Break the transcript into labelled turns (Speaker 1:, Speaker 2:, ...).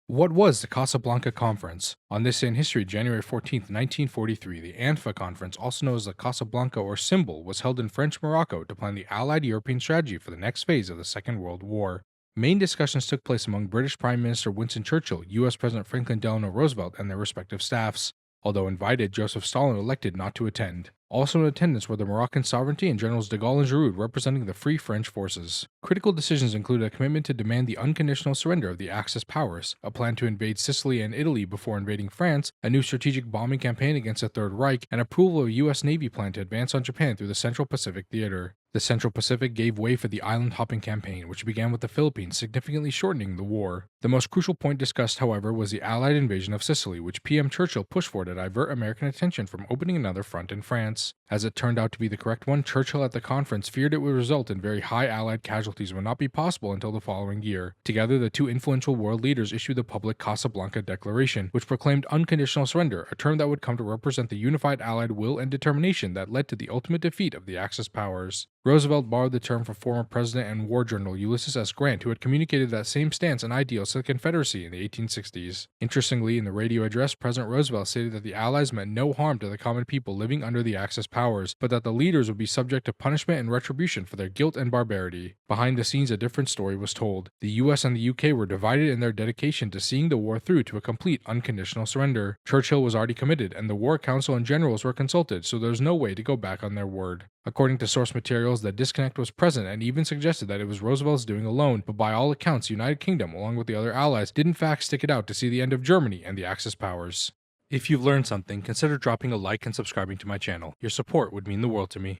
Speaker 1: What was the Casablanca Conference? On this day in history, January 14th, 1943, the ANFA Conference, also known as the Casablanca or Symbol, was held in French Morocco to plan the Allied European strategy for the next phase of the Second World War. Main discussions took place among British Prime Minister Winston Churchill, US President Franklin Delano Roosevelt, and their respective staffs. Although invited, Joseph Stalin elected not to attend. Also in attendance were the Moroccan sovereignty and Generals de Gaulle and Giroud representing the Free French forces. Critical decisions included a commitment to demand the unconditional surrender of the Axis powers, a plan to invade Sicily and Italy before invading France, a new strategic bombing campaign against the Third Reich, and approval of a US Navy plan to advance on Japan through the Central Pacific Theater. The Central Pacific gave way for the island-hopping campaign, which began with the Philippines, significantly shortening the war. The most crucial point discussed, however, was the Allied invasion of Sicily, which PM Churchill pushed for to divert American attention from opening another front in France. As it turned out to be the correct one, Churchill at the conference feared it would result in very high Allied casualties and would not be possible until the following year. Together, the two influential world leaders issued the public Casablanca Declaration, which proclaimed unconditional surrender, a term that would come to represent the unified Allied will and determination that led to the ultimate defeat of the Axis powers. Roosevelt borrowed the term from former President and War General Ulysses S. Grant, who had communicated that same stance and ideals to the Confederacy in the 1860s. Interestingly, in the radio address, President Roosevelt stated that the Allies meant no harm to the common people living under the Axis powers, but that the leaders would be subject to punishment and retribution for their guilt and barbarity. Behind the scenes, a different story was told. The US and the UK were divided in their dedication to seeing the war through to a complete unconditional surrender. Churchill was already committed, and the War Council and generals were consulted, so there was no way to go back on their word. According to source materials, the disconnect was present and even suggested that it was Roosevelt's doing alone, but by all accounts, the United Kingdom, along with the other allies, did in fact stick it out to see the end of Germany and the Axis powers. If you've learned something, consider dropping a like and subscribing to my channel. Your support would mean the world to me.